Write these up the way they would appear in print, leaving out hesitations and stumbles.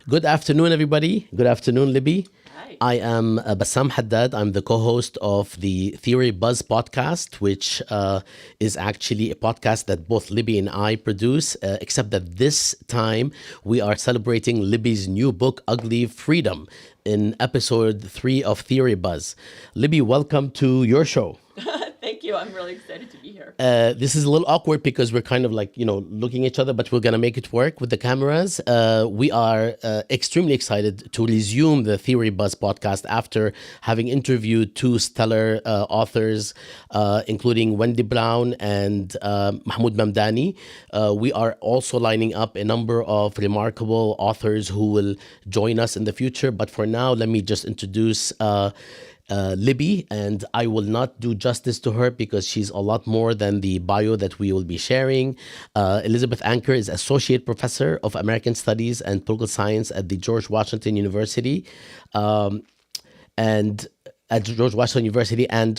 Good afternoon, everybody. Good afternoon, Libby. Hi. I am Basssam Haddad. I'm the co-host of the Theory Buzz podcast, which is actually a podcast that both Libby and I produce, except that this time we are celebrating Libby's new book, Ugly Freedom, in episode 3 of Theory Buzz. Libby, welcome to your show. Thank you. I'm really excited to be here. This is a little awkward because we're kind of like, looking at each other, but we're going to make it work with the cameras. We are extremely excited to resume the Theory Buzz podcast after having interviewed two stellar authors, including Wendy Brown and Mahmoud Mamdani. We are also lining up a number of remarkable authors who will join us in the future. But for now, let me just introduce Libby, and I will not do justice to her because she's a lot more than the bio that we will be sharing. Libby Anker is Associate Professor of American Studies and Political Science at the George Washington University, and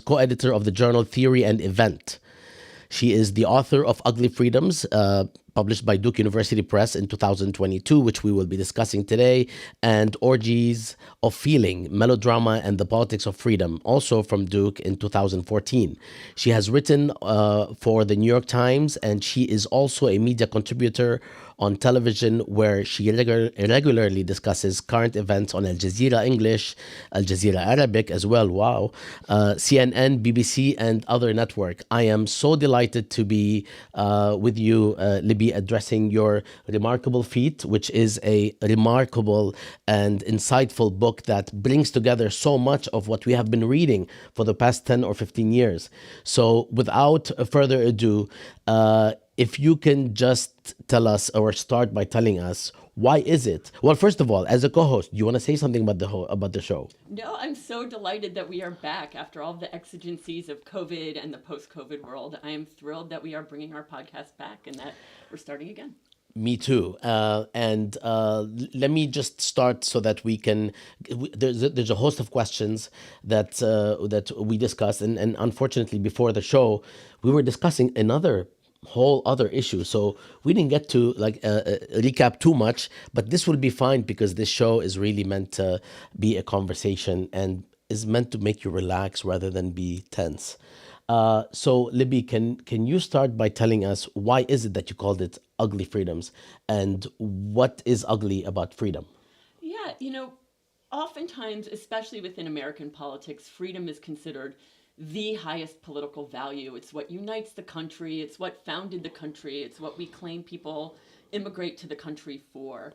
co-editor of the journal Theory and Event. She is the author of Ugly Freedoms, published by Duke University Press in 2022, which we will be discussing today, and Orgies of Feeling, Melodrama and the Politics of Freedom, also from Duke in 2014. She has written for the New York Times, and she is also a media contributor on television, where she regularly discusses current events on Al Jazeera English, Al Jazeera Arabic as well, CNN, BBC, and other network. I am so delighted to be with you, Libby, addressing your remarkable feat, which is a remarkable and insightful book that brings together so much of what we have been reading for the past 10 or 15 years. So without further ado, if you can just tell us, or start by telling us, why is it? Well, first of all, as a co-host, do you want to say something about the show? No, I'm so delighted that we are back after all the exigencies of COVID and the post-COVID world. I am thrilled that we are bringing our podcast back and that we're starting again. Me too. And let me just start so that we can. There's a host of questions that we discussed, and unfortunately, before the show, we were discussing another whole other issue, so we didn't get to recap too much, but this will be fine because this show is really meant to be a conversation and is meant to make you relax rather than be tense. So Libby, can you start by telling us why is it that you called it Ugly Freedoms, and what is ugly about freedom? Yeah, oftentimes, especially within American politics, freedom is considered the highest political value. It's what unites the country. It's what founded the country. It's what we claim people immigrate to the country for.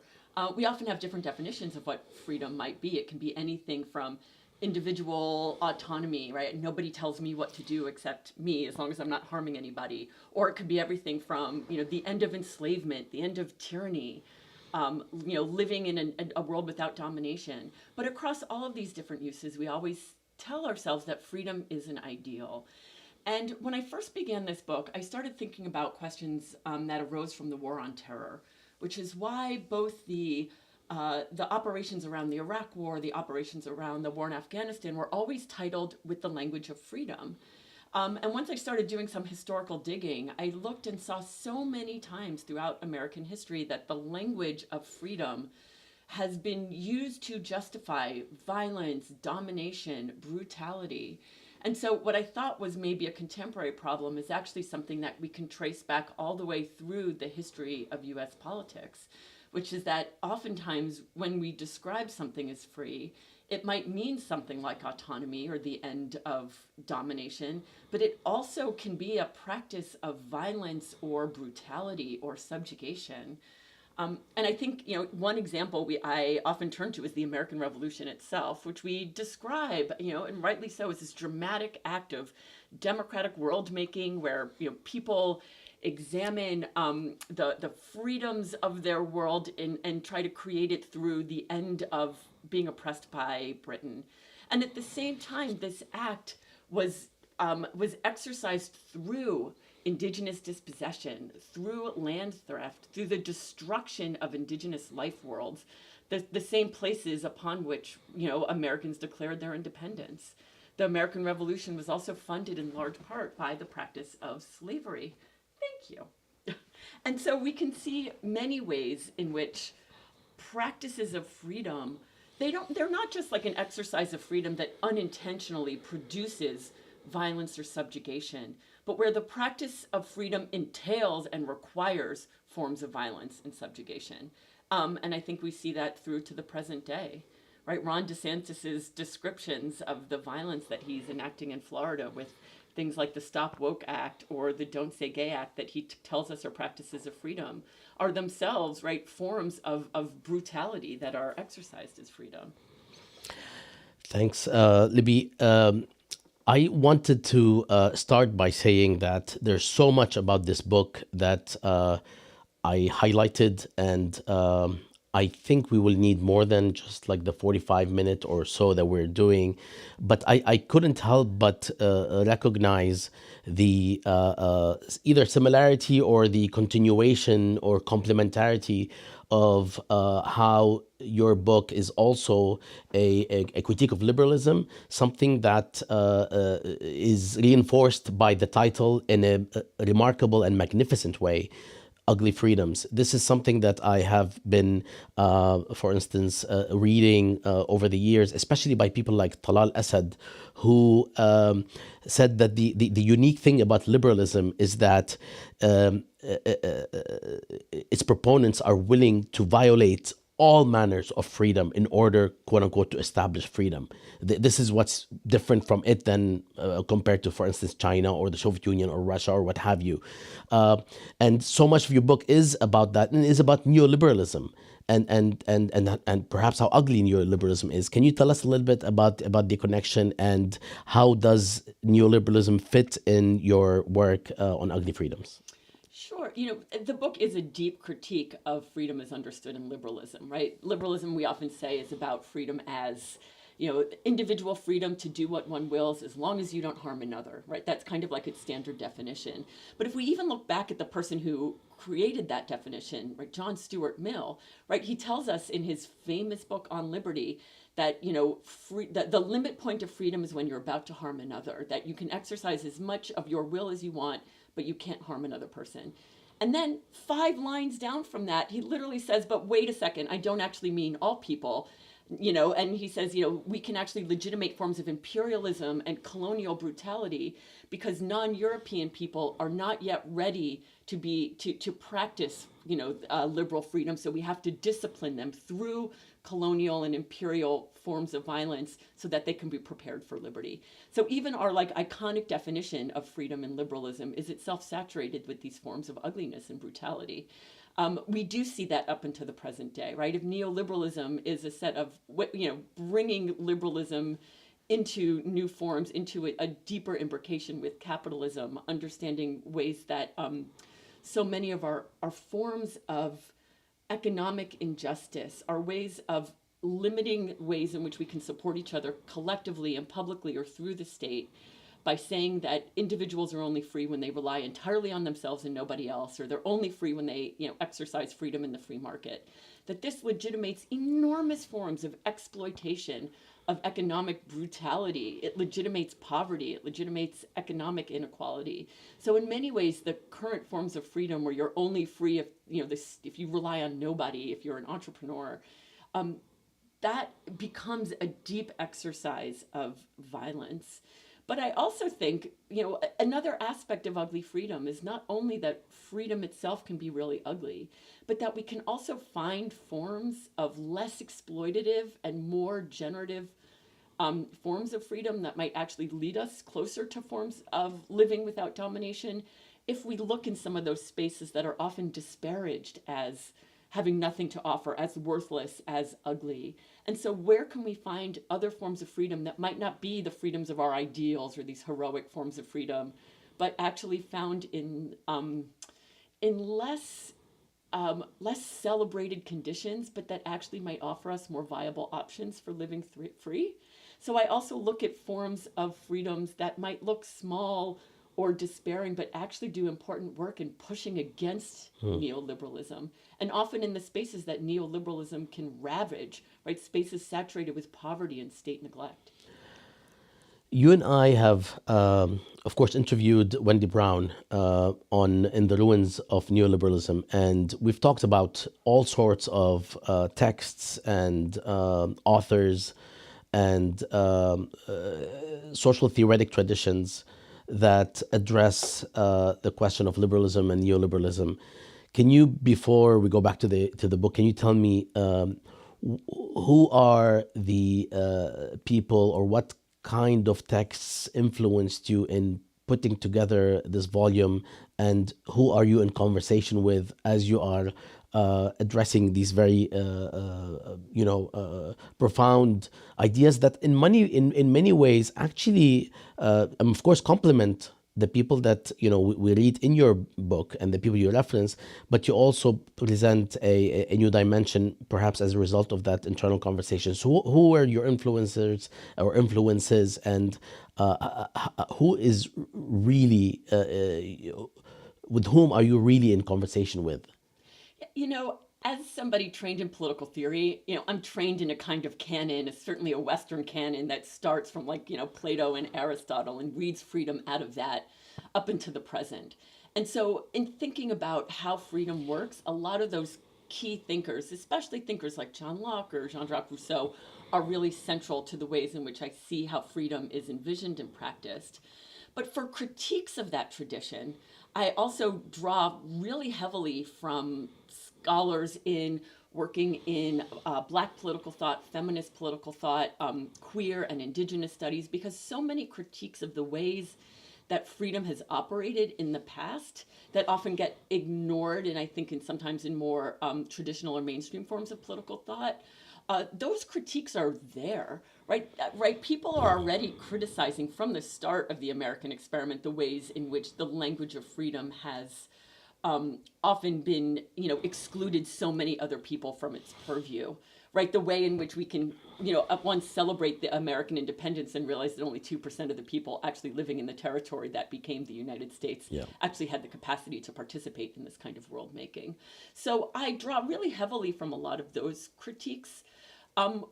We often have different definitions of what freedom might be. It can be anything from individual autonomy, right? Nobody tells me what to do except me, as long as I'm not harming anybody. Or it could be everything from, the end of enslavement, the end of tyranny, living in a world without domination. But across all of these different uses, we always tell ourselves that freedom is an ideal. And when I first began this book, I started thinking about questions that arose from the War on Terror, which is why both the operations around the Iraq War, the operations around the war in Afghanistan were always titled with the language of freedom. And once I started doing some historical digging, I looked and saw so many times throughout American history that the language of freedom has been used to justify violence, domination, brutality. And so what I thought was maybe a contemporary problem is actually something that we can trace back all the way through the history of US politics, which is that oftentimes when we describe something as free, it might mean something like autonomy or the end of domination, but it also can be a practice of violence or brutality or subjugation. And I think, one example I often turn to is the American Revolution itself, which we describe, and rightly so, as this dramatic act of democratic world making where, people examine the freedoms of their world and try to create it through the end of being oppressed by Britain. And at the same time, this act was exercised through indigenous dispossession, through land theft, through the destruction of indigenous life worlds, the same places upon which, Americans declared their independence. The American Revolution was also funded in large part by the practice of slavery. Thank you. And so we can see many ways in which practices of freedom, they're not just like an exercise of freedom that unintentionally produces violence or subjugation, but where the practice of freedom entails and requires forms of violence and subjugation. And I think we see that through to the present day, right? Ron DeSantis's descriptions of the violence that he's enacting in Florida with things like the Stop Woke Act or the Don't Say Gay Act that he tells us are practices of freedom are themselves, right, forms of brutality that are exercised as freedom. Thanks, Libby. I wanted to start by saying that there's so much about this book that I highlighted, and I think we will need more than just like the 45-minute or so that we're doing. But I couldn't help but recognize the either similarity or the continuation or complementarity of how your book is also a critique of liberalism, something that is reinforced by the title in a remarkable and magnificent way. Ugly Freedoms. This is something that I have been, for instance, reading over the years, especially by people like Talal Asad, who said that the unique thing about liberalism is that its proponents are willing to violate all manners of freedom in order, quote unquote, to establish freedom. This is what's different from it than compared to, for instance, China or the Soviet Union or Russia or what have you. And so much of your book is about that, and is about neoliberalism and perhaps how ugly neoliberalism is. Can you tell us a little bit about the connection, and how does neoliberalism fit in your work on Ugly Freedoms? Sure. The book is a deep critique of freedom as understood in liberalism, right? Liberalism, we often say, is about freedom as, individual freedom to do what one wills as long as you don't harm another, right? That's kind of like its standard definition. But if we even look back at the person who created that definition, right, John Stuart Mill, right, he tells us in his famous book on liberty that, that the limit point of freedom is when you're about to harm another, that you can exercise as much of your will as you want, but you can't harm another person. And then 5 lines down from that, he literally says, but wait a second, I don't actually mean all people. And he says, we can actually legitimate forms of imperialism and colonial brutality because non-European people are not yet ready to practice, liberal freedom. So we have to discipline them through colonial and imperial forms of violence so that they can be prepared for liberty. So even our iconic definition of freedom and liberalism is itself saturated with these forms of ugliness and brutality. We do see that up until the present day, right? If neoliberalism is a set of, bringing liberalism into new forms, into a deeper imbrication with capitalism, understanding ways that so many of our forms of economic injustice are ways of limiting ways in which we can support each other collectively and publicly or through the state by saying that individuals are only free when they rely entirely on themselves and nobody else, or they're only free when they exercise freedom in the free market. That this legitimates enormous forms of exploitation, of economic brutality. It legitimates poverty. It legitimates economic inequality. So in many ways, the current forms of freedom where you're only free if you rely on nobody, if you're an entrepreneur, that becomes a deep exercise of violence. But I also think, another aspect of ugly freedom is not only that freedom itself can be really ugly, but that we can also find forms of less exploitative and more generative forms of freedom that might actually lead us closer to forms of living without domination if we look in some of those spaces that are often disparaged as having nothing to offer, as worthless, as ugly. And so where can we find other forms of freedom that might not be the freedoms of our ideals or these heroic forms of freedom, but actually found in less celebrated conditions, but that actually might offer us more viable options for living free? So I also look at forms of freedoms that might look small or despairing, but actually do important work in pushing against neoliberalism. And often in the spaces that neoliberalism can ravage, right? Spaces saturated with poverty and state neglect. You and I have, of course, interviewed Wendy Brown on "In the Ruins of Neoliberalism," and we've talked about all sorts of texts and authors and social theoretic traditions that address the question of liberalism and neoliberalism. Can you, before we go back to the book, can you tell me who are the people, or what kind of texts influenced you in putting together this volume, and who are you in conversation with as you are addressing these very profound ideas that in many ways actually of course complement the people that we read in your book and the people you reference, but you also present a new dimension, perhaps as a result of that internal conversation. So who were your influencers or influences, and who is really with whom are you really in conversation with? As somebody trained in political theory, I'm trained in a kind of canon, certainly a Western canon that starts from Plato and Aristotle and reads freedom out of that up into the present. And so in thinking about how freedom works, a lot of those key thinkers, especially thinkers like John Locke or Jean-Jacques Rousseau, are really central to the ways in which I see how freedom is envisioned and practiced. But for critiques of that tradition, I also draw really heavily from scholars in working in Black political thought, feminist political thought, queer and indigenous studies, because so many critiques of the ways that freedom has operated in the past that often get ignored, and I think sometimes in more traditional or mainstream forms of political thought, those critiques are there, right? Right. People are already criticizing from the start of the American experiment the ways in which the language of freedom has often been, excluded so many other people from its purview, right? The way in which we can, at once celebrate the American independence and realize that only 2% of the people actually living in the territory that became the United States actually had the capacity to participate in this kind of world making. So I draw really heavily from a lot of those critiques,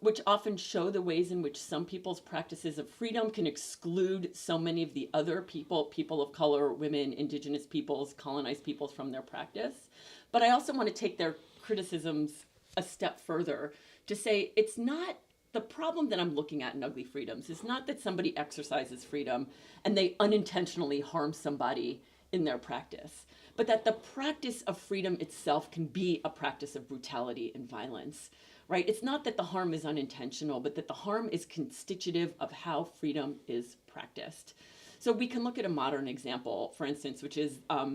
which often show the ways in which some people's practices of freedom can exclude so many of the other people of color, women, indigenous peoples, colonized peoples from their practice. But I also want to take their criticisms a step further to say it's not the problem that I'm looking at in Ugly Freedoms is not that somebody exercises freedom and they unintentionally harm somebody in their practice, but that the practice of freedom itself can be a practice of brutality and violence. Right? It's not that the harm is unintentional, but that the harm is constitutive of how freedom is practiced. So we can look at a modern example, for instance, which is let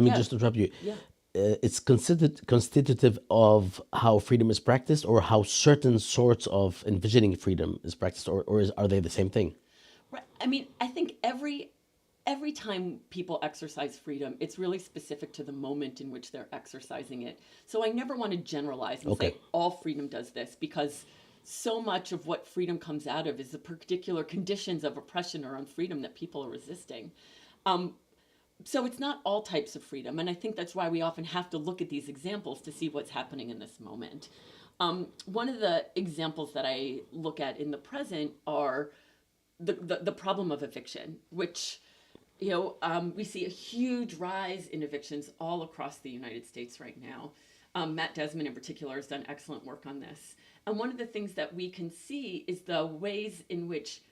me just interrupt you. Yeah. It's considered constitutive of how freedom is practiced, or how certain sorts of envisioning freedom is practiced, or are they the same thing? Right. I mean, I think every time people exercise freedom, it's really specific to the moment in which they're exercising it. So I never want to generalize and say all freedom does this, because so much of what freedom comes out of is the particular conditions of oppression or unfreedom that people are resisting. So it's not all types of freedom, and I think that's why we often have to look at these examples to see what's happening in this moment. One of the examples that I look at in the present are the problem of eviction, which we see a huge rise in evictions all across the United States right now. Matt Desmond in particular has done excellent work on this. And one of the things that we can see is the ways in which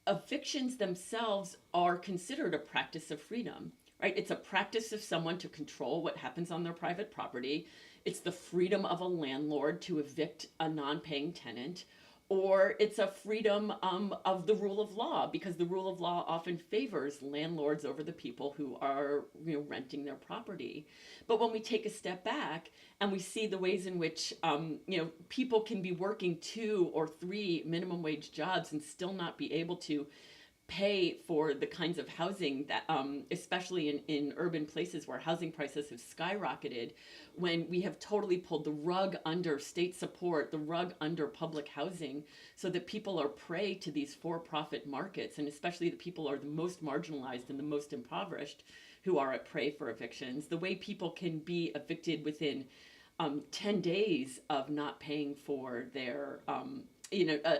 evictions themselves are considered a practice of freedom, right? It's a practice of someone to control what happens on their private property. It's the freedom of a landlord to evict a non-paying tenant, or it's a freedom of the rule of law, because the rule of law often favors landlords over the people who are renting their property. But when we take a step back and we see the ways in which people can be working 2 or 3 minimum wage jobs and still not be able to pay for the kinds of housing that, especially in urban places where housing prices have skyrocketed, when we have totally pulled the rug under state support, the rug under public housing, so that people are prey to these for-profit markets, and especially the people who are the most marginalized and the most impoverished who are at prey for evictions. The way people can be evicted within 10 days of not paying for their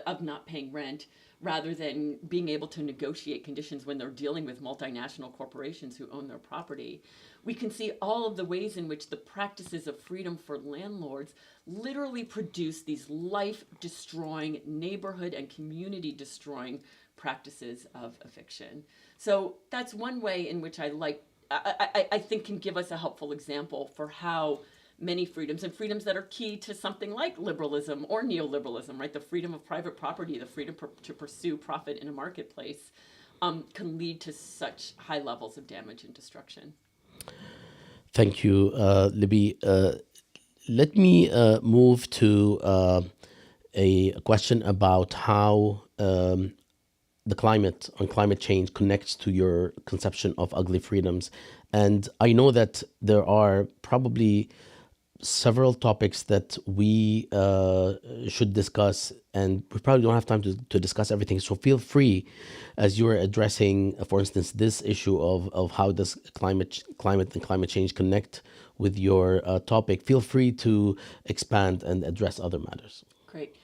of not paying rent, rather than being able to negotiate conditions when they're dealing with multinational corporations who own their property. We can see all of the ways in which the practices of freedom for landlords literally produce these life destroying, neighborhood and community destroying practices of eviction. So that's one way in which I think can give us a helpful example for how many freedoms, and freedoms that are key to something like liberalism or neoliberalism, right? The freedom of private property, the freedom to pursue profit in a marketplace, can lead to such high levels of damage and destruction. Thank you, Libby. Let me move to a question about how the climate change connects to your conception of ugly freedoms. And I know that there are probably several topics that we should discuss, and we probably don't have time to discuss everything. So feel free, as you're addressing, for instance, this issue of how does climate and climate change connect with your topic, feel free to expand and address other matters. Great.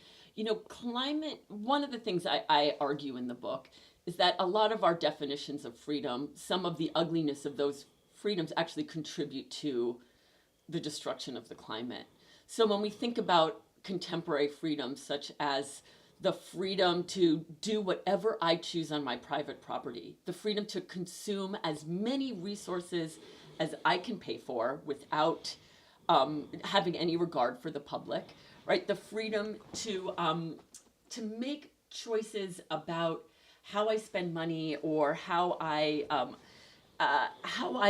Climate, one of the things I argue in the book is that a lot of our definitions of freedom, some of the ugliness of those freedoms actually contribute to the destruction of the climate. So when we think about contemporary freedoms, such as the freedom to do whatever I choose on my private property, the freedom to consume as many resources as I can pay for without having any regard for the public, right? The freedom to make choices about how I spend money, or how I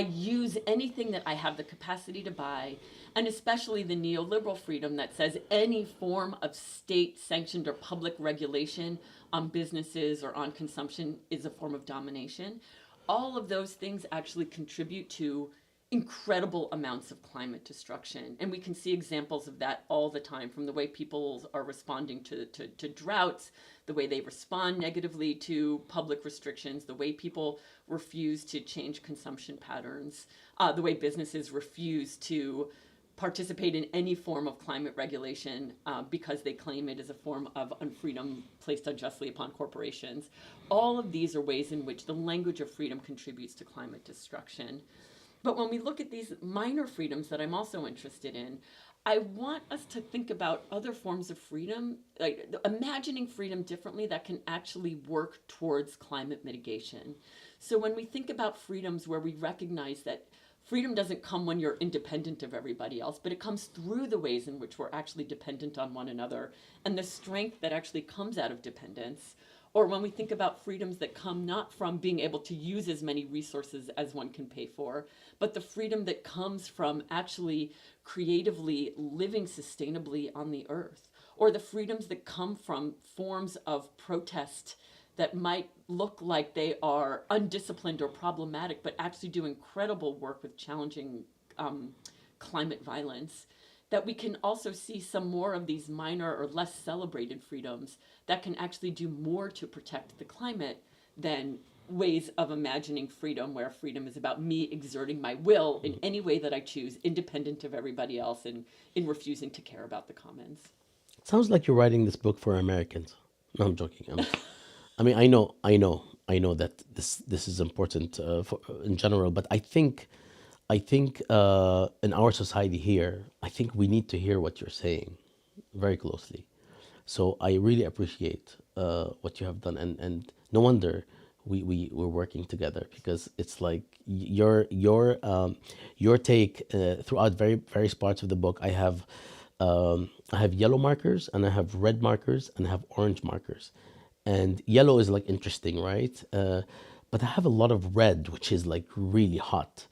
use anything that I have the capacity to buy, and especially the neoliberal freedom that says any form of state-sanctioned or public regulation on businesses or on consumption is a form of domination. All of those things actually contribute to incredible amounts of climate destruction. And we can see examples of that all the time, from the way people are responding to droughts, the way they respond negatively to public restrictions, the way people refuse to change consumption patterns, the way businesses refuse to participate in any form of climate regulation because they claim it as a form of unfreedom placed unjustly upon corporations. All of these are ways in which the language of freedom contributes to climate destruction. But when we look at these minor freedoms that I'm also interested in, I want us to think about other forms of freedom, like imagining freedom differently, that can actually work towards climate mitigation. So when we think about freedoms where we recognize that freedom doesn't come when you're independent of everybody else, but it comes through the ways in which we're actually dependent on one another, and the strength that actually comes out of dependence. Or when we think about freedoms that come not from being able to use as many resources as one can pay for, but the freedom that comes from actually creatively living sustainably on the earth. Or the freedoms that come from forms of protest that might look like they are undisciplined or problematic, but actually do incredible work with challenging climate violence. That we can also see some more of these minor or less celebrated freedoms that can actually do more to protect the climate than ways of imagining freedom, where freedom is about me exerting my will in any way that I choose, independent of everybody else, and in refusing to care about the commons. It sounds like you're writing this book for Americans. No, I'm joking. I mean, I know that this is important in general, but I think in our society here, I think we need to hear what you're saying very closely. So I really appreciate what you have done, and no wonder we're working together, because it's like your take throughout various parts of the book. I have yellow markers, and I have red markers, and I have orange markers. And yellow is like interesting, right? But I have a lot of red, which is like really hot.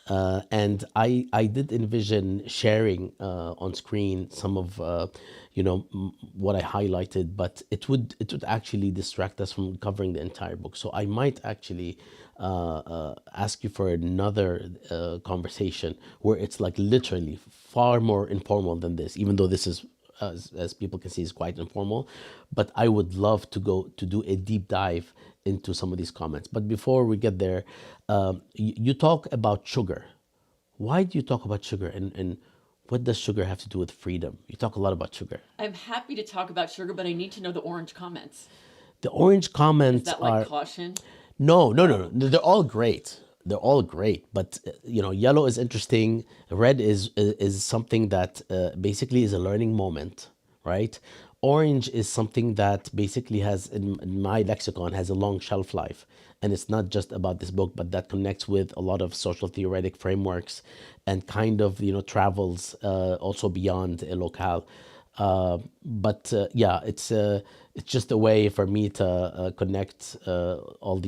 And I did envision sharing on screen some of what I highlighted, but it would actually distract us from covering the entire book. So I might actually ask you for another conversation where it's like literally far more informal than this, even though this is, as people can see, is quite informal. But I would love to go to do a deep dive into some of these comments. But before we get there, you talk about sugar. Why do you talk about sugar, and What does sugar have to do with freedom? You talk a lot about sugar. I'm happy to talk about sugar, but I need to know the orange comments. The orange Is comments that like are caution? no, no, no, Oh, no. They're all great. They're all great, but yellow is interesting. Red is something that basically is a learning moment, right? Orange is something that basically has, in my lexicon, has a long shelf life, and it's not just about this book, but that connects with a lot of social theoretic frameworks, and kind of travels also beyond a locale. But yeah, it's just a way for me to connect all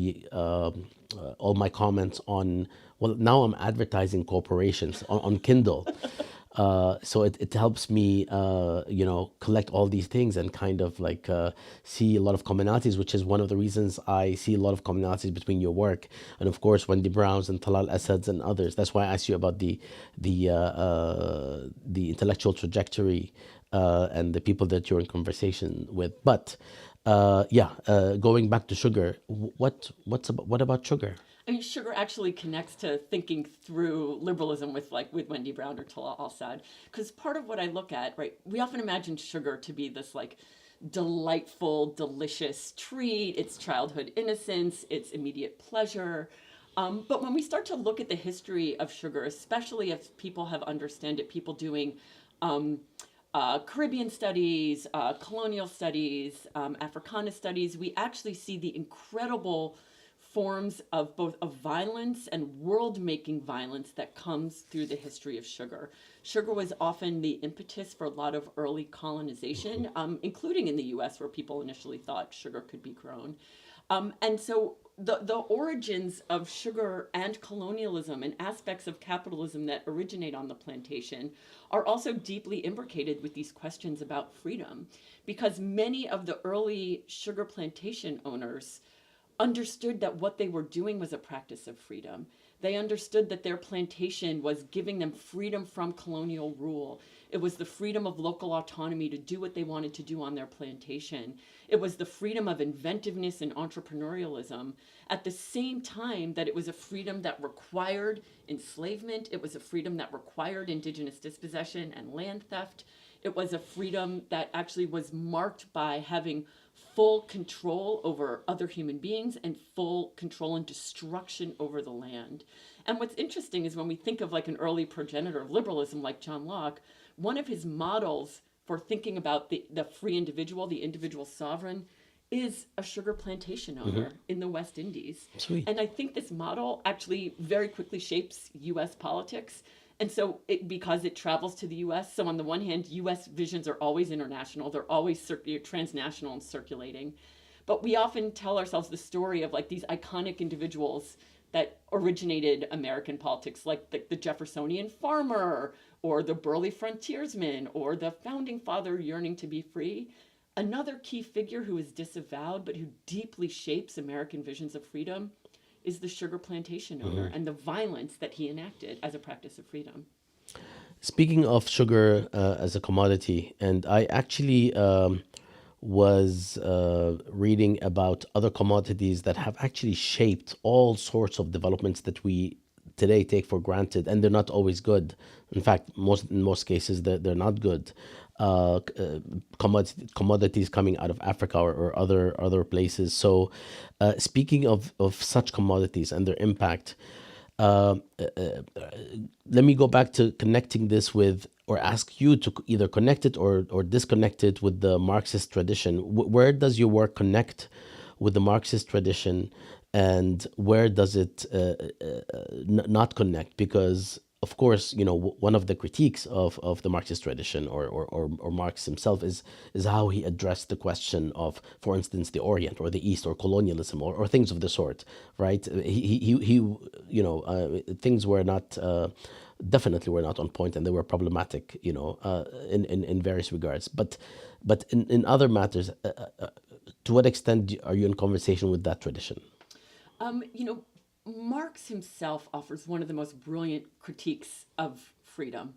my comments on. Well, now I'm advertising corporations on Kindle, so it helps me collect all these things and kind of like see a lot of commonalities, which is one of the reasons I see a lot of commonalities between your work and of course Wendy Brown's and Talal Asad's and others. That's why I asked you about the intellectual trajectory and the people that you're in conversation with. But going back to sugar, what about sugar? I mean, sugar actually connects to thinking through liberalism with with Wendy Brown or Talal Al-Sad, because part of what I look at, right, we often imagine sugar to be this like delightful, delicious treat. It's childhood innocence. It's immediate pleasure. But when we start to look at the history of sugar, especially if people have understand it, people doing Caribbean studies, colonial studies, Africana studies, we actually see the incredible forms of both of violence and world-making violence that comes through the history of sugar. Sugar was often the impetus for a lot of early colonization, including in the U.S., where people initially thought sugar could be grown. And so the origins of sugar and colonialism and aspects of capitalism that originate on the plantation are also deeply imbricated with these questions about freedom, because many of the early sugar plantation owners understood that what they were doing was a practice of freedom. They understood that their plantation was giving them freedom from colonial rule. It was the freedom of local autonomy to do what they wanted to do on their plantation. It was the freedom of inventiveness and entrepreneurialism at the same time that it was a freedom that required enslavement. It was a freedom that required indigenous dispossession and land theft. It was a freedom that actually was marked by having full control over other human beings and full control and destruction over the land. And what's interesting is when we think of like an early progenitor of liberalism like John Locke, one of his models for thinking about the free individual, the individual sovereign, is a sugar plantation owner in the West Indies. Sweet. And I think this model actually very quickly shapes US politics. And so, because it travels to the U.S., so on the one hand, U.S. visions are always international; they're always transnational and circulating. But we often tell ourselves the story of like these iconic individuals that originated American politics, like the Jeffersonian farmer, or the burly frontiersman, or the founding father yearning to be free. Another key figure who is disavowed but who deeply shapes American visions of freedom is the sugar plantation owner and the violence that he enacted as a practice of freedom. Speaking of sugar as a commodity, and I actually was reading about other commodities that have actually shaped all sorts of developments that we today take for granted, and they're not always good. In fact, in most cases, they're not good. Commodities coming out of Africa or other places. So, speaking of such commodities and their impact, let me go back to connecting this with, or ask you to either connect it or disconnect it with the Marxist tradition. Where does your work connect with the Marxist tradition, and where does it not connect? Because of course, one of the critiques of the Marxist tradition or Marx himself is how he addressed the question of, for instance, the Orient or the East or colonialism or things of the sort, right? Things were not definitely were not on point, and they were problematic, in various regards. But in other matters, to what extent are you in conversation with that tradition? You know, Marx himself offers one of the most brilliant critiques of freedom,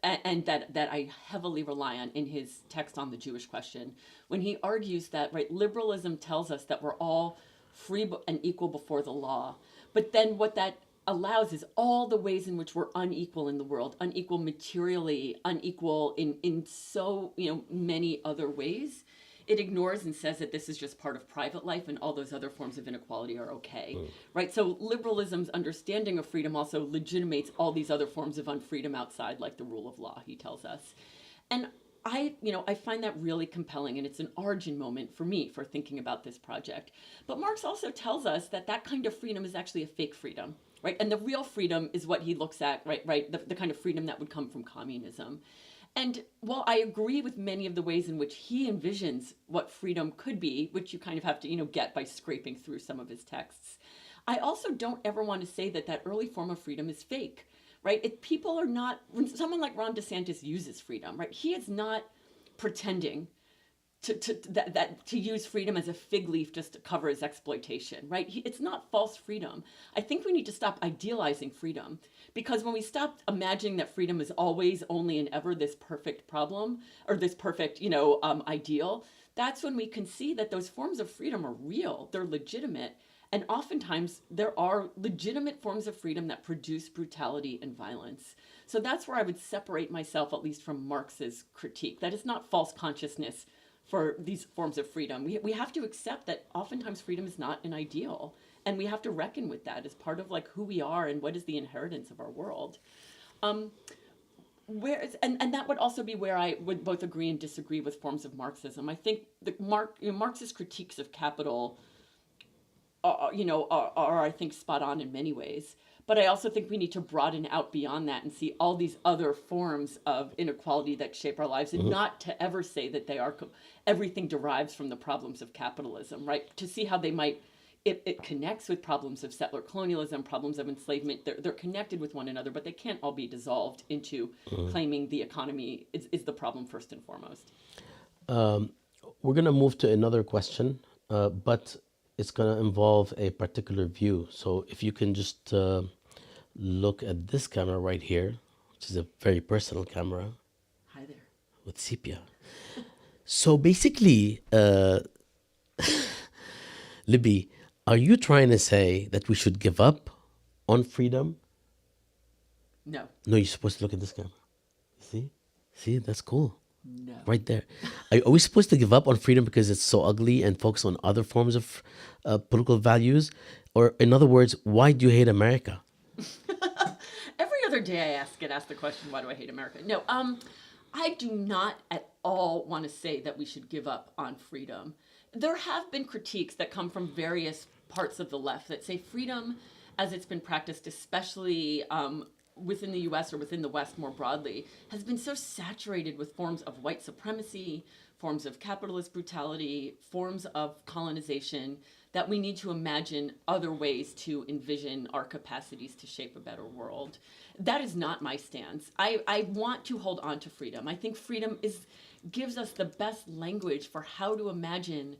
and that I heavily rely on in his text on the Jewish question, when he argues that, right, liberalism tells us that we're all free and equal before the law. But then what that allows is all the ways in which we're unequal in the world, unequal materially, unequal in so, many other ways. It ignores and says that this is just part of private life and all those other forms of inequality are okay, right? So liberalism's understanding of freedom also legitimates all these other forms of unfreedom outside, like the rule of law, he tells us. And I find that really compelling, and it's an origin moment for me for thinking about this project. But Marx also tells us that that kind of freedom is actually a fake freedom, right? And the real freedom is what he looks at, right? The kind of freedom that would come from communism. And while I agree with many of the ways in which he envisions what freedom could be, which you kind of have to, get by scraping through some of his texts, I also don't ever want to say that that early form of freedom is fake, right? People are not, when someone like Ron DeSantis uses freedom, right? He is not pretending to use freedom as a fig leaf just to cover his exploitation, right? It's not false freedom. I think we need to stop idealizing freedom, because when we stop imagining that freedom is always, only, and ever this perfect problem or this perfect, ideal, that's when we can see that those forms of freedom are real, they're legitimate, and oftentimes there are legitimate forms of freedom that produce brutality and violence. So that's where I would separate myself, at least from Marx's critique. That is not false consciousness for these forms of freedom. We have to accept that oftentimes freedom is not an ideal, and we have to reckon with that as part of who we are and what is the inheritance of our world. And that would also be where I would both agree and disagree with forms of Marxism. I think Marx's critiques of capital are I think spot on in many ways. But I also think we need to broaden out beyond that and see all these other forms of inequality that shape our lives, and not to ever say that they are everything derives from the problems of capitalism, right? To see how they might, it connects with problems of settler colonialism, problems of enslavement. They're connected with one another, but they can't all be dissolved into claiming the economy is the problem first and foremost. We're going to move to another question, but it's going to involve a particular view. So if you can just look at this camera right here, which is a very personal camera. Hi there. With sepia. So basically, Libby, are you trying to say that we should give up on freedom? No. No, you're supposed to look at this camera. See, that's cool. No. Right there. Are we supposed to give up on freedom because it's so ugly and focus on other forms of political values? Or in other words, why do you hate America? Every other day I get asked the question, why do I hate America? No, I do not at all want to say that we should give up on freedom. There have been critiques that come from various parts of the left that say freedom, as it's been practiced, especially within the US or within the West more broadly, has been so saturated with forms of white supremacy, forms of capitalist brutality, forms of colonization, that we need to imagine other ways to envision our capacities to shape a better world. That is not my stance. I want to hold on to freedom. I think freedom gives us the best language for how to imagine,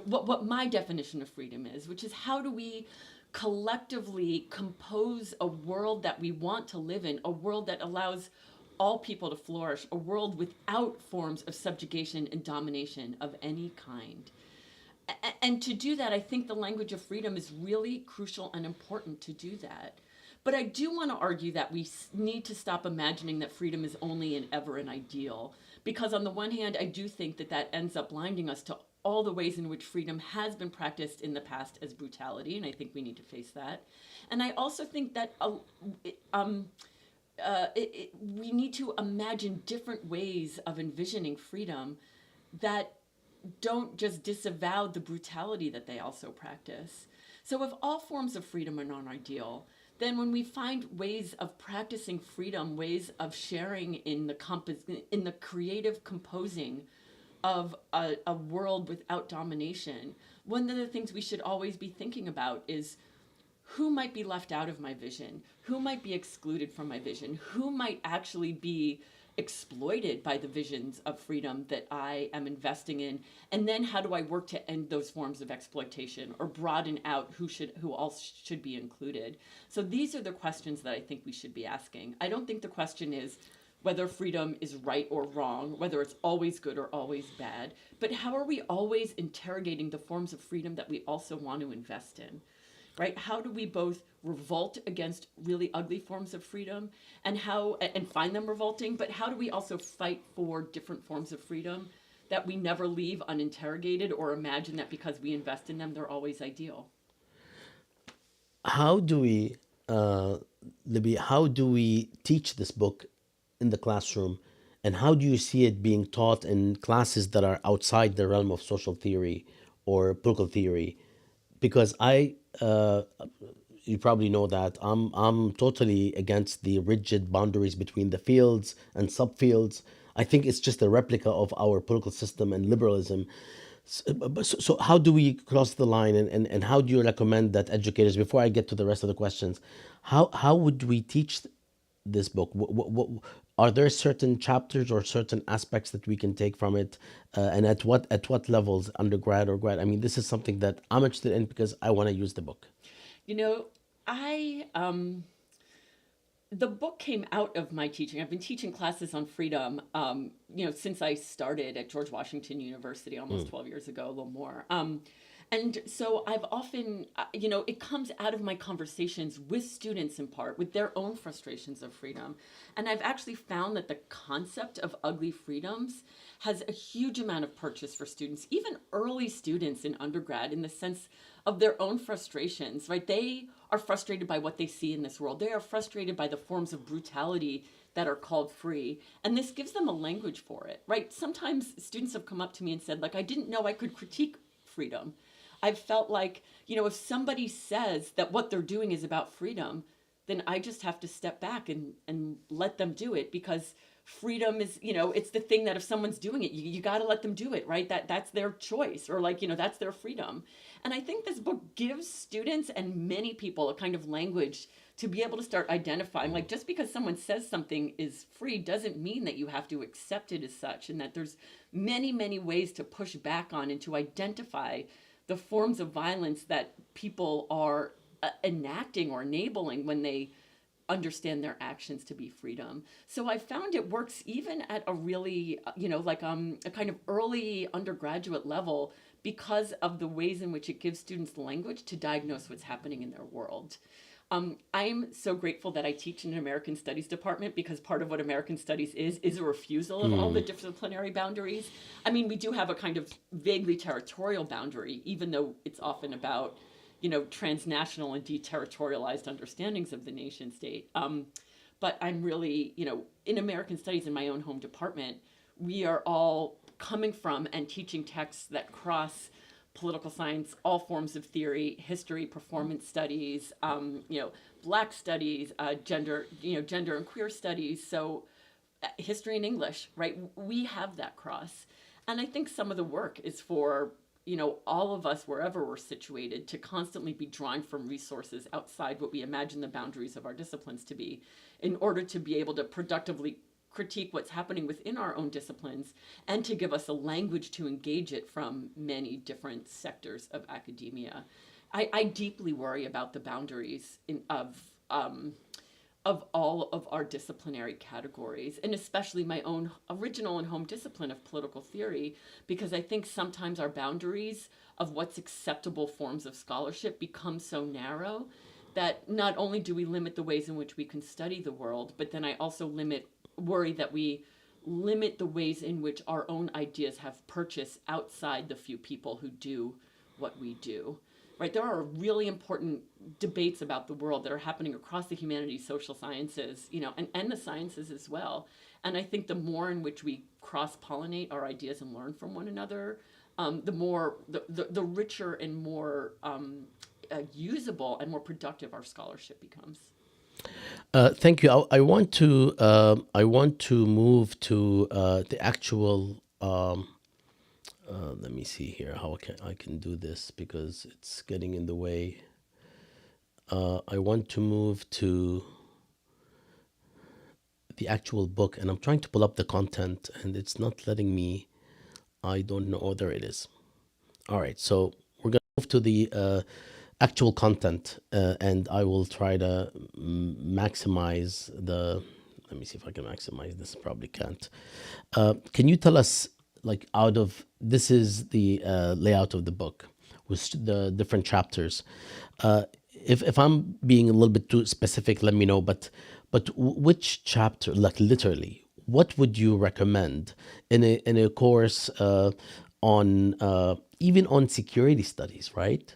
what my definition of freedom is, which is how do we collectively compose a world that we want to live in, a world that allows all people to flourish, a world without forms of subjugation and domination of any kind. And to do that, I think the language of freedom is really crucial and important to do that. But I do want to argue that we need to stop imagining that freedom is only and ever an ideal. Because on the one hand, I do think that ends up blinding us to all the ways in which freedom has been practiced in the past as brutality, and I think we need to face that. And I also think that we need to imagine different ways of envisioning freedom that don't just disavow the brutality that they also practice. So if all forms of freedom are non-ideal, then when we find ways of practicing freedom, ways of sharing in the creative composing of a world without domination, one of the things we should always be thinking about is who might be left out of my vision, who might be excluded from my vision, who might actually be exploited by the visions of freedom that I am investing in, and then how do I work to end those forms of exploitation or broaden out who else should be included. So these are the questions that I think we should be asking. I don't think the question is whether freedom is right or wrong, whether it's always good or always bad, but how are we always interrogating the forms of freedom that we also want to invest in? right? How do we both revolt against really ugly forms of freedom and find them revolting, but how do we also fight for different forms of freedom that we never leave uninterrogated or imagine that because we invest in them, they're always ideal? How do we, Libby, how do we teach this book in the classroom? And how do you see it being taught in classes that are outside the realm of social theory or political theory? Because you probably know that I'm totally against the rigid boundaries between the fields and subfields. I think it's just a replica of our political system and liberalism. So how do we cross the line, and how do you recommend that educators, before I get to the rest of the questions, how would we teach this book? Are there certain chapters or certain aspects that we can take from it, and at what levels, undergrad or grad? I mean, this is something that I'm interested in because I want to use the book. You know, I the book came out of my teaching. I've been teaching classes on freedom, since I started at George Washington University almost 12 years ago, a little more. And so I've often, it comes out of my conversations with students in part, with their own frustrations of freedom. And I've actually found that the concept of ugly freedoms has a huge amount of purchase for students, even early students in undergrad, in the sense of their own frustrations, right? They are frustrated by what they see in this world. They are frustrated by the forms of brutality that are called free. And this gives them a language for it, right? Sometimes students have come up to me and said, like, I didn't know I could critique freedom. I've felt like, if somebody says that what they're doing is about freedom, then I just have to step back and let them do it, because freedom is, it's the thing that if someone's doing it, you got to let them do it, right? That's their choice, or like, that's their freedom. And I think this book gives students and many people a kind of language to be able to start identifying, like, just because someone says something is free doesn't mean that you have to accept it as such, and that there's many, many ways to push back on and to identify the forms of violence that people are enacting or enabling when they understand their actions to be freedom. So I found it works even at a really, a kind of early undergraduate level, because of the ways in which it gives students language to diagnose what's happening in their world. I'm so grateful that I teach in an American Studies department, because part of what American Studies is a refusal of all the disciplinary boundaries. I mean, we do have a kind of vaguely territorial boundary, even though it's often about, transnational and deterritorialized understandings of the nation state. But I'm really, in American Studies in my own home department, we are all coming from and teaching texts that cross political science, all forms of theory, history, performance studies, Black studies, gender and queer studies. So history and English, right? We have that cross. And I think some of the work is for, all of us, wherever we're situated, to constantly be drawing from resources outside what we imagine the boundaries of our disciplines to be, in order to be able to productively critique what's happening within our own disciplines, and to give us a language to engage it from many different sectors of academia. I deeply worry about the boundaries of all of our disciplinary categories, and especially my own original and home discipline of political theory, because I think sometimes our boundaries of what's acceptable forms of scholarship become so narrow that not only do we limit the ways in which we can study the world, but then I also worry that we limit the ways in which our own ideas have purchase outside the few people who do what we do. Right? There are really important debates about the world that are happening across the humanities, social sciences, and the sciences as well. And I think the more in which we cross-pollinate our ideas and learn from one another, the richer and more usable and more productive our scholarship becomes. Thank you. I want to move to the actual. Let me see here how I can do this, because it's getting in the way. I want to move to the actual book, and I'm trying to pull up the content, and it's not letting me. I don't know. Oh, there it is. All right, so we're gonna move to the actual content, and I will try to maximize the. Let me see if I can maximize this. Probably can't. Can you tell us, like, this is the layout of the book with the different chapters. if I'm being a little bit too specific, let me know. But which chapter, like literally, what would you recommend in a course on even on security studies, right?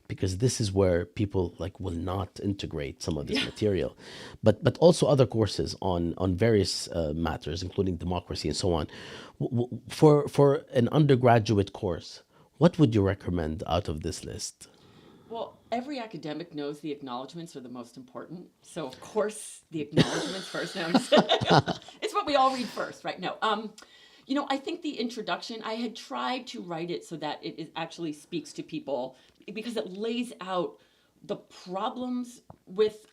Because this is where people like will not integrate some of this Yeah. material, but also other courses on various matters, including democracy and so on. For an undergraduate course, what would you recommend out of this list? Well, every academic knows the acknowledgments are the most important. So, of course, the acknowledgments first. No, I'm just, it's what we all read first, right? No. I think the introduction, I had tried to write it so that it actually speaks to people because it lays out the problems with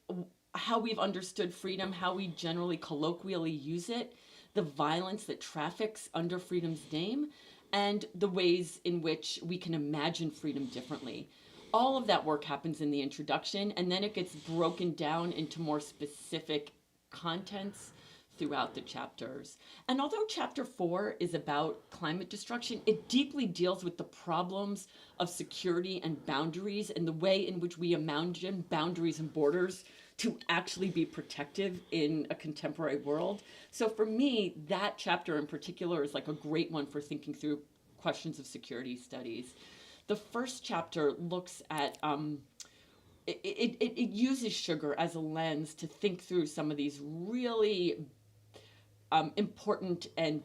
how we've understood freedom, how we generally colloquially use it, the violence that traffics under freedom's name, and the ways in which we can imagine freedom differently. All of that work happens in the introduction, and then it gets broken down into more specific contents throughout the chapters. And although chapter 4 is about climate destruction, it deeply deals with the problems of security and boundaries and the way in which we imagine boundaries and borders to actually be protective in a contemporary world. So for me, that chapter in particular is like a great one for thinking through questions of security studies. The first chapter looks at it uses sugar as a lens to think through some of these really important and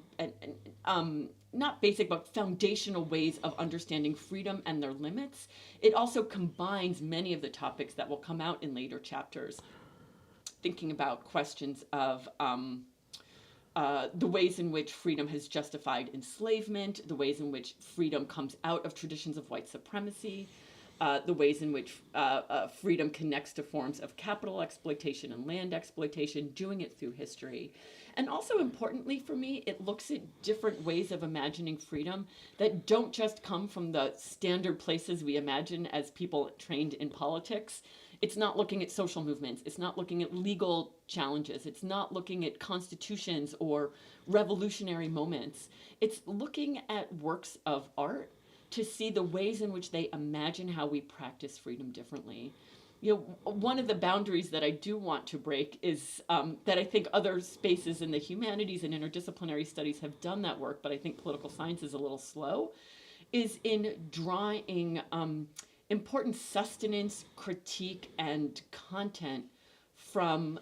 not basic but foundational ways of understanding freedom and their limits. It also combines many of the topics that will come out in later chapters, thinking about questions of the ways in which freedom has justified enslavement, the ways in which freedom comes out of traditions of white supremacy, the ways in which freedom connects to forms of capital exploitation and land exploitation, doing it through history. And also importantly for me, it looks at different ways of imagining freedom that don't just come from the standard places we imagine as people trained in politics. It's not looking at social movements. It's not looking at legal challenges. It's not looking at constitutions or revolutionary moments. It's looking at works of art to see the ways in which they imagine how we practice freedom differently. One of the boundaries that I do want to break is that I think other spaces in the humanities and interdisciplinary studies have done that work, but I think political science is a little slow, is in drawing important sustenance, critique, and content from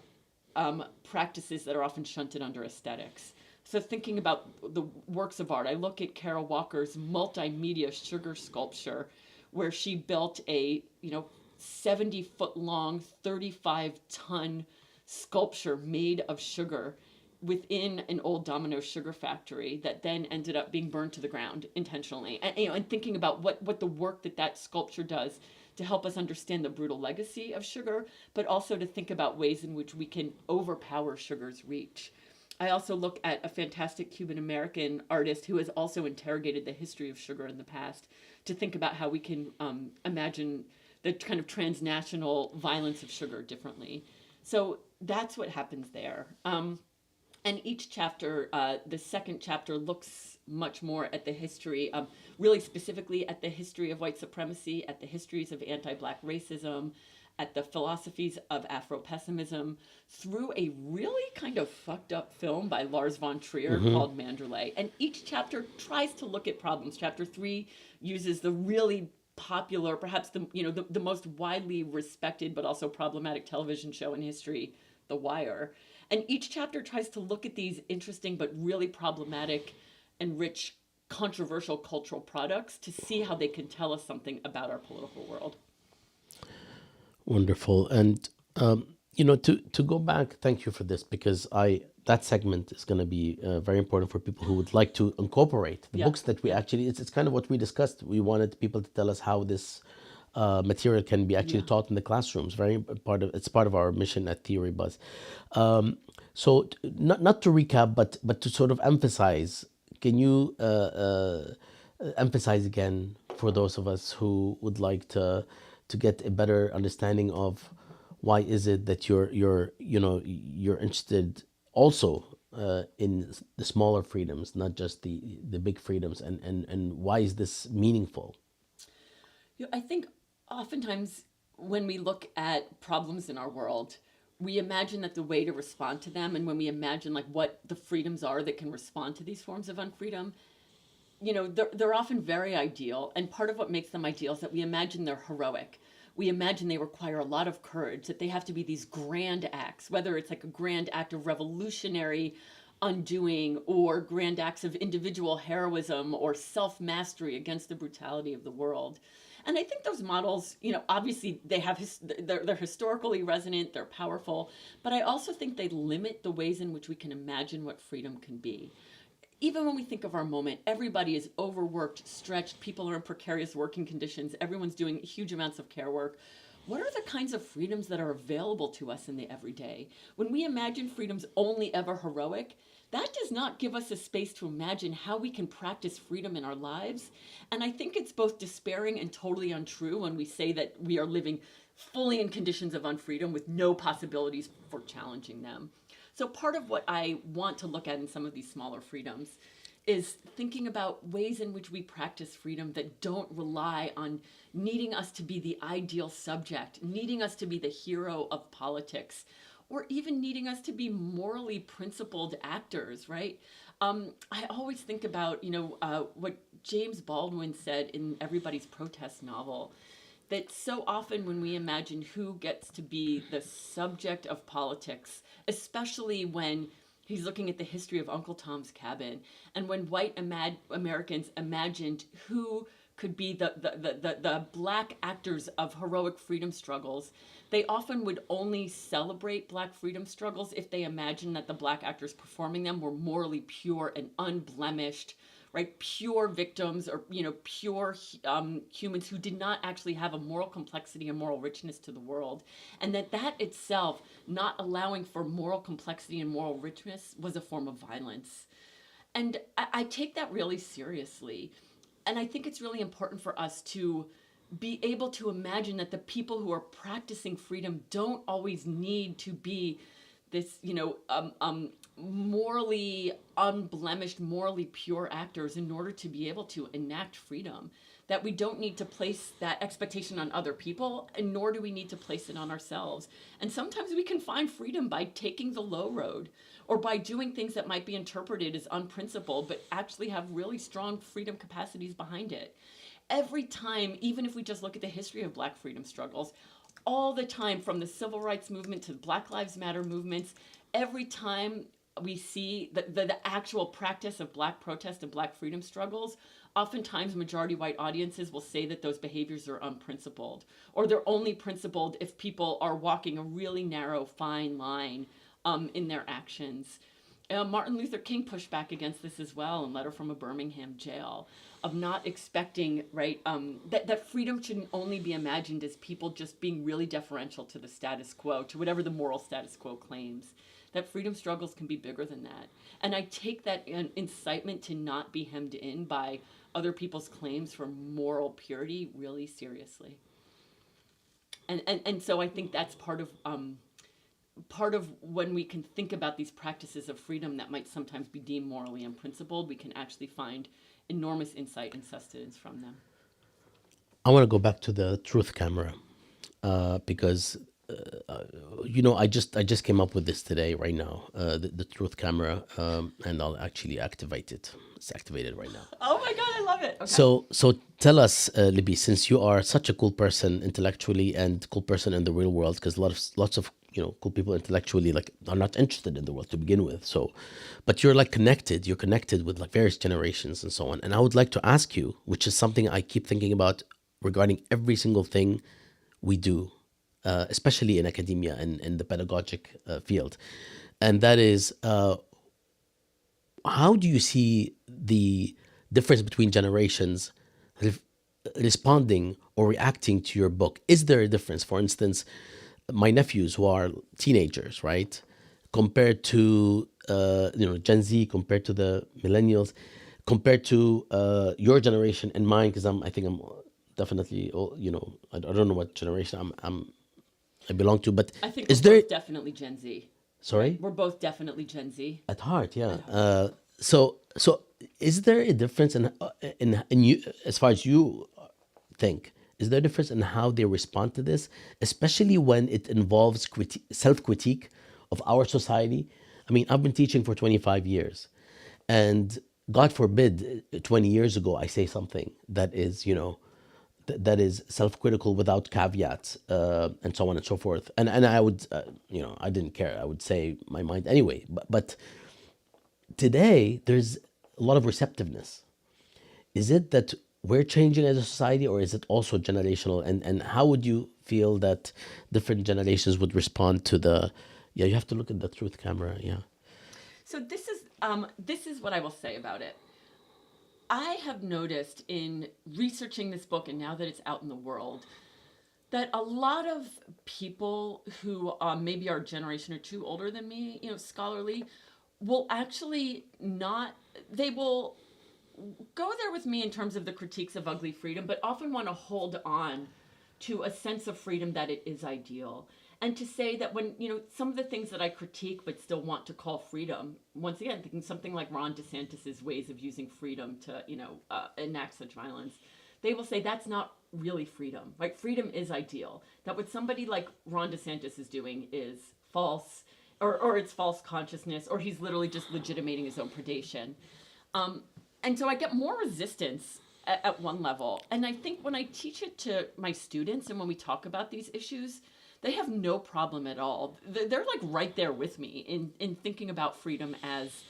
practices that are often shunted under aesthetics. So thinking about the works of art, I look at Carol Walker's multimedia sugar sculpture, where she built a 70-foot long, 35-ton sculpture made of sugar within an old Domino's sugar factory that then ended up being burned to the ground intentionally. And thinking about what the work that sculpture does to help us understand the brutal legacy of sugar, but also to think about ways in which we can overpower sugar's reach. I also look at a fantastic Cuban American artist who has also interrogated the history of sugar in the past to think about how we can imagine the kind of transnational violence of sugar differently. So that's what happens there. And each chapter, the second chapter, looks much more at the history, really specifically at the history of white supremacy, at the histories of anti-Black racism, at the philosophies of Afro-pessimism, through a really kind of fucked up film by Lars von Trier called Manderley. And each chapter tries to look at problems. Chapter 3 uses the really popular, perhaps the most widely respected but also problematic television show in history, The Wire. And each chapter tries to look at these interesting but really problematic and rich, controversial cultural products to see how they can tell us something about our political world. Wonderful. And to go back, thank you for this, because that segment is going to be very important for people who would like to incorporate the Yeah. books that we actually. It's kind of what we discussed. We wanted people to tell us how this material can be actually taught in the classrooms. It's part of our mission at Theory Buzz. So not to recap, but to sort of emphasize. Can you emphasize again for those of us who would like to get a better understanding of why is it that you're interested also in the smaller freedoms, not just the big freedoms, and why is this meaningful? I think oftentimes when we look at problems in our world, we imagine that the way to respond to them, and when we imagine like what the freedoms are that can respond to these forms of unfreedom, they're often very ideal. And part of what makes them ideal is that we imagine they're heroic. We imagine they require a lot of courage, that they have to be these grand acts, whether it's like a grand act of revolutionary undoing or grand acts of individual heroism or self mastery against the brutality of the world. And I think those models, obviously they have they're historically resonant, they're powerful, but I also think they limit the ways in which we can imagine what freedom can be. Even when we think of our moment, everybody is overworked, stretched, people are in precarious working conditions, everyone's doing huge amounts of care work. What are the kinds of freedoms that are available to us in the everyday? When we imagine freedoms only ever heroic, that does not give us a space to imagine how we can practice freedom in our lives. And I think it's both despairing and totally untrue when we say that we are living fully in conditions of unfreedom with no possibilities for challenging them. So part of what I want to look at in some of these smaller freedoms is thinking about ways in which we practice freedom that don't rely on needing us to be the ideal subject, needing us to be the hero of politics, or even needing us to be morally principled actors, right? I always think about, what James Baldwin said in Everybody's Protest novel, that so often when we imagine who gets to be the subject of politics, especially when he's looking at the history of Uncle Tom's Cabin, and when white Americans imagined who could be the black actors of heroic freedom struggles, they often would only celebrate black freedom struggles if they imagined that the black actors performing them were morally pure and unblemished, right? Pure victims, or pure humans who did not actually have a moral complexity and moral richness to the world, and that itself, not allowing for moral complexity and moral richness, was a form of violence. And I take that really seriously. And I think it's really important for us to be able to imagine that the people who are practicing freedom don't always need to be this, morally unblemished, morally pure actors in order to be able to enact freedom. That we don't need to place that expectation on other people, and nor do we need to place it on ourselves. And sometimes we can find freedom by taking the low road, or by doing things that might be interpreted as unprincipled, but actually have really strong freedom capacities behind it. Every time, even if we just look at the history of black freedom struggles, all the time, from the civil rights movement to the Black Lives Matter movements, every time we see the actual practice of black protest and black freedom struggles, oftentimes majority white audiences will say that those behaviors are unprincipled, or they're only principled if people are walking a really narrow, fine line in their actions. Martin Luther King pushed back against this as well in Letter from a Birmingham Jail, of not expecting, right, that freedom shouldn't only be imagined as people just being really deferential to the status quo, to whatever the moral status quo claims. That freedom struggles can be bigger than that. And I take that incitement to not be hemmed in by other people's claims for moral purity really seriously. And so I think that's part of when we can think about these practices of freedom that might sometimes be deemed morally unprincipled, we can actually find enormous insight and sustenance from them. I want to go back to the truth camera because I just came up with this today, right now, the truth camera, and I'll actually activate it. It's activated right now. Oh my God, I love it. Okay. So tell us, Libby, since you are such a cool person intellectually and cool person in the real world, because lots of cool people intellectually are not interested in the world to begin with. So, but you're you're connected with various generations and so on. And I would like to ask you, which is something I keep thinking about regarding every single thing we do, especially in academia and in the pedagogic field, and that is, how do you see the difference between generations responding or reacting to your book? Is there a difference? For instance, my nephews who are teenagers, right, compared to Gen Z, compared to the millennials, compared to your generation and mine, because I think I'm definitely, I don't know what generation I belong to, but I think is we're there both definitely Gen Z. Sorry? We're both definitely Gen Z. At heart, yeah. So is there a difference in you, as far as you think, Is there a difference in how they respond to this, especially when it involves self-critique of our society? I mean, I've been teaching for 25 years, and God forbid, 20 years ago, I say something that is, that is self-critical without caveats, and so on and so forth. And I would, I didn't care. I would say my mind anyway. But today, there's a lot of receptiveness. Is it that we're changing as a society, or is it also generational? And how would you feel that different generations would respond to the? Yeah, you have to look at the truth camera. Yeah. So this is what I will say about it. I have noticed in researching this book and now that it's out in the world that a lot of people who maybe are a generation or two older than me, scholarly, will actually not, they will go there with me in terms of the critiques of ugly freedom, but often want to hold on to a sense of freedom that it is ideal. And to say that when, some of the things that I critique but still want to call freedom, once again, thinking something like Ron DeSantis's ways of using freedom to, enact such violence, they will say that's not really freedom, right? Freedom is ideal. That what somebody like Ron DeSantis is doing is false, or it's false consciousness, or he's literally just legitimating his own predation. And so I get more resistance at one level. And I think when I teach it to my students and when we talk about these issues, they have no problem at all. They're like right there with me in thinking about freedom as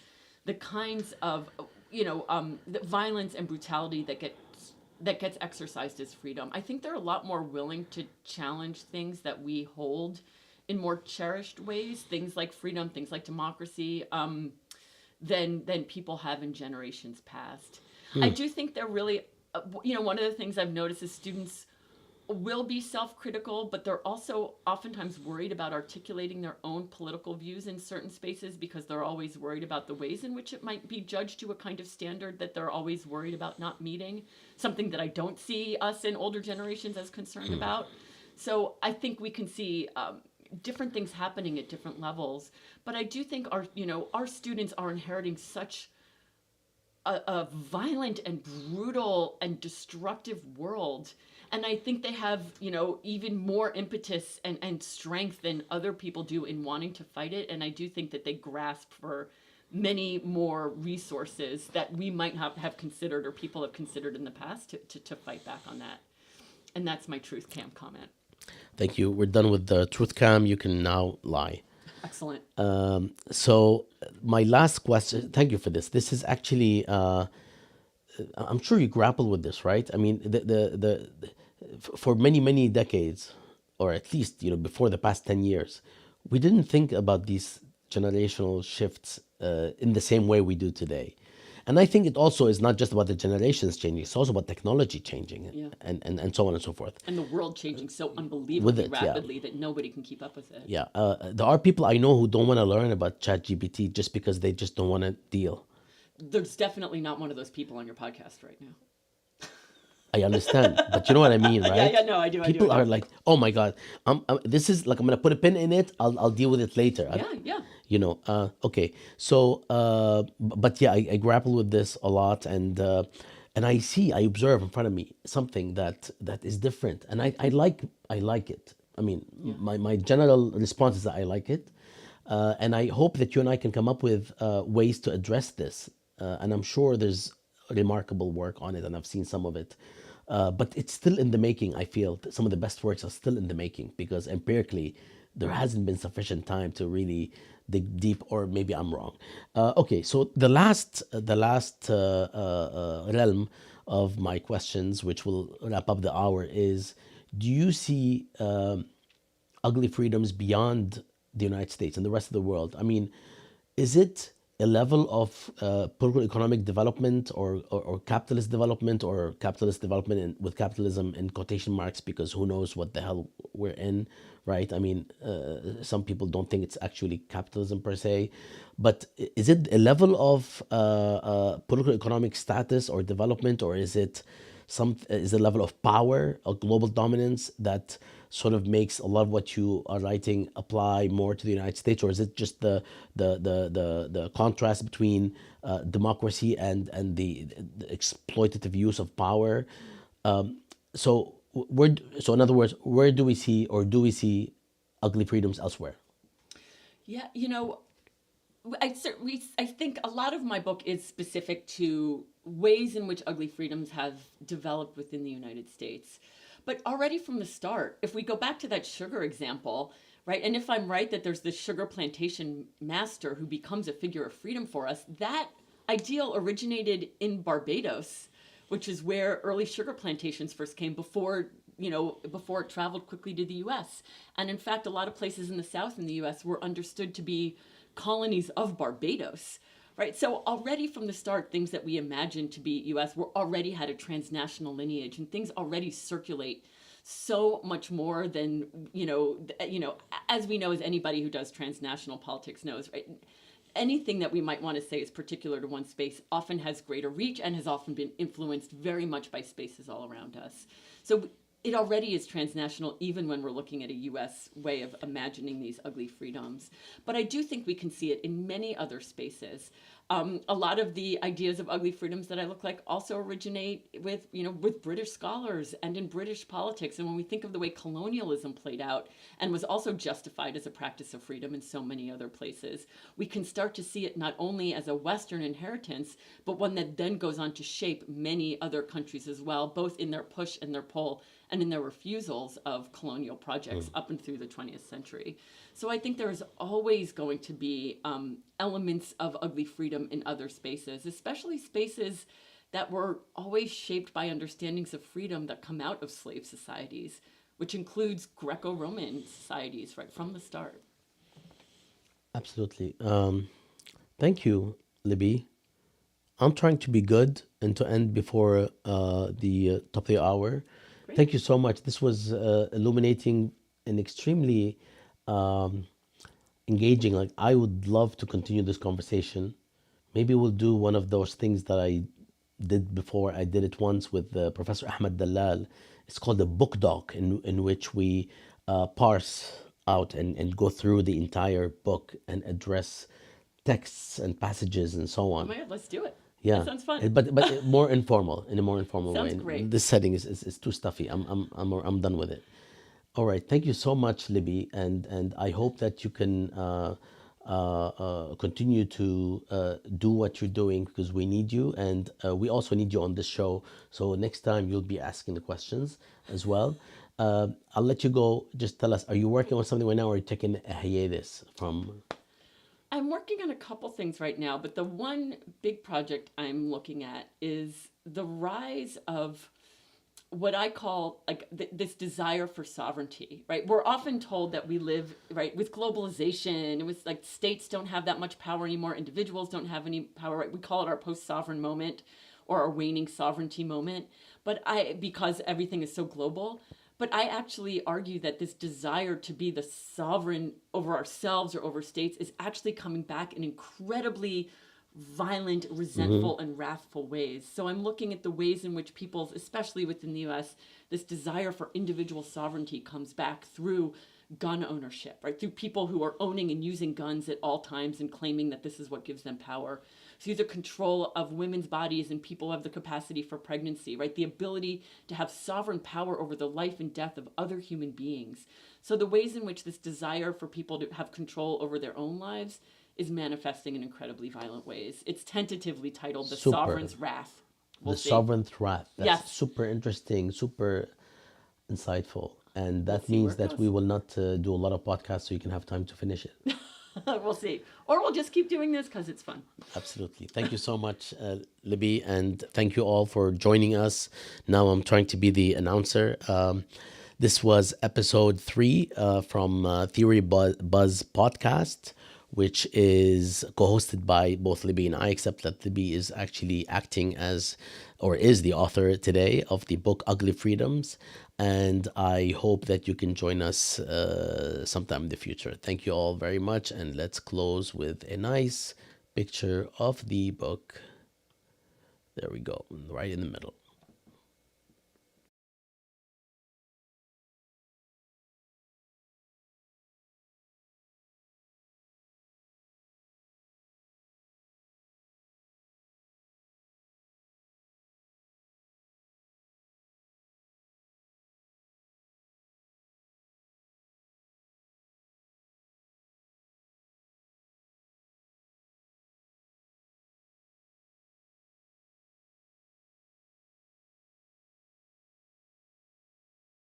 the kinds of, the violence and brutality that gets exercised as freedom. I think they're a lot more willing to challenge things that we hold in more cherished ways, things like freedom, things like democracy, than people have in generations past. I do think they're really, one of the things I've noticed is students will be self-critical, but they're also oftentimes worried about articulating their own political views in certain spaces because they're always worried about the ways in which it might be judged to a kind of standard that they're always worried about not meeting, something that I don't see us in older generations as concerned about. So I think we can see different things happening at different levels, but I do think our students are inheriting such a violent and brutal and destructive world. And I think they have, even more impetus and strength than other people do in wanting to fight it. And I do think that they grasp for many more resources that we might not have considered or people have considered in the past to fight back on that. And that's my truth cam comment. Thank you. We're done with the truth cam. You can now lie. Excellent. So my last question, thank you for this. This is actually, I'm sure you grapple with this, right? I mean, for many, many decades, or at least, before the past 10 years, we didn't think about these generational shifts in the same way we do today. And I think it also is not just about the generations changing, it's also about technology changing, Yeah. and so on and so forth. And the world changing so unbelievably With it, yeah. rapidly that nobody can keep up with it. Yeah, there are people I know who don't want to learn about ChatGPT just because they just don't want to deal. There's definitely not one of those people on your podcast right now. I understand, but you know what I mean, right? Yeah, no, I do. People are like, "Oh my God, this is like I'm gonna put a pin in it. I'll deal with it later." Yeah. Okay. So, but yeah, I grapple with this a lot, and I observe in front of me something that is different, and I like it. I mean, my general response is that I like it, and I hope that you and I can come up with ways to address this, and I'm sure there's remarkable work on it, and I've seen some of it. But it's still in the making. I feel that some of the best works are still in the making because empirically there hasn't been sufficient time to really dig deep, or maybe I'm wrong. Okay, so the last realm of my questions, which will wrap up the hour, is: do you see ugly freedoms beyond the United States and the rest of the world? I mean, is it a level of political economic development or capitalist development, or capitalist development with capitalism in quotation marks, because who knows what the hell we're in, right? I mean, some people don't think it's actually capitalism per se, but is it a level of political economic status or development, or is it a level of power or global dominance that sort of makes a lot of what you are writing apply more to the United States, or is it just the contrast between democracy and the exploitative use of power? So So in other words, where do we see, or do we see ugly freedoms elsewhere? Yeah, I think a lot of my book is specific to ways in which ugly freedoms have developed within the United States. But already from the start, if we go back to that sugar example, right, and if I'm right that there's this sugar plantation master who becomes a figure of freedom for us, that ideal originated in Barbados, which is where early sugar plantations first came before it traveled quickly to the US. And in fact, a lot of places in the South in the US were understood to be colonies of Barbados, right? So already from the start, things that we imagined to be US were already had a transnational lineage, and things already circulate so much more than, as we know, as anybody who does transnational politics knows, right? Anything that we might want to say is particular to one space often has greater reach and has often been influenced very much by spaces all around us. So it already is transnational, even when we're looking at a US way of imagining these ugly freedoms. But I do think we can see it in many other spaces. A lot of the ideas of ugly freedoms that I look like also originate with British scholars and in British politics. And when we think of the way colonialism played out and was also justified as a practice of freedom in so many other places, we can start to see it not only as a Western inheritance, but one that then goes on to shape many other countries as well, both in their push and their pull and in their refusals of colonial projects up and through the 20th century. So I think there's always going to be elements of ugly freedom in other spaces, especially spaces that were always shaped by understandings of freedom that come out of slave societies, which includes Greco-Roman societies right from the start. Absolutely. Thank you, Libby. I'm trying to be good and to end before the top of the hour. Great. Thank you so much. This was illuminating and extremely um, engaging. Like, I would love to continue this conversation. Maybe we'll do one of those things that I did before. I did it once with Professor Ahmed Dalal. It's called a book doc, in which we parse out and go through the entire book and address texts and passages and so Oh on. my God, let's do it. Yeah, That sounds fun. but more informal, in a more informal way. Sounds great. This setting is too stuffy. I'm done with it. All right, thank you so much, Libby, and I hope that you can continue to do what you're doing, because we need you, and we also need you on this show. So next time you'll be asking the questions as well. I'll let you go. Just tell us, are you working on something right now, or are you taking a hiatus from? I'm working on a couple things right now, but the one big project I'm looking at is the rise of what I call like this desire for sovereignty, right? We're often told that we live, right, with globalization, it was like states don't have that much power anymore, individuals don't have any power, right? We call it our post-sovereign moment or our waning sovereignty moment, because everything is so global. But I actually argue that this desire to be the sovereign over ourselves or over states is actually coming back in incredibly violent, resentful, and wrathful ways. So I'm looking at the ways in which people's, especially within the US, this desire for individual sovereignty comes back through gun ownership, right? Through people who are owning and using guns at all times and claiming that this is what gives them power. Through the control of women's bodies and people who have the capacity for pregnancy, right? The ability to have sovereign power over the life and death of other human beings. So the ways in which this desire for people to have control over their own lives is manifesting in incredibly violent ways. It's tentatively titled The Super. Sovereign's Wrath. We'll The see. Sovereign's Wrath. That's Yes. super interesting, super insightful. And that see where means it that goes. we will not do a lot of podcasts, so you can have time to finish it. We'll see. Or we'll just keep doing this because it's fun. Absolutely. Thank you so much, Libby. And thank you all for joining us. Now I'm trying to be the announcer. This was episode 3 from Theory Buzz podcast, which is co-hosted by both Libby and I, except that Libby is actually acting as, or is the author today of the book Ugly Freedoms. And I hope that you can join us sometime in the future. Thank you all very much. And let's close with a nice picture of the book. There we go, right in the middle.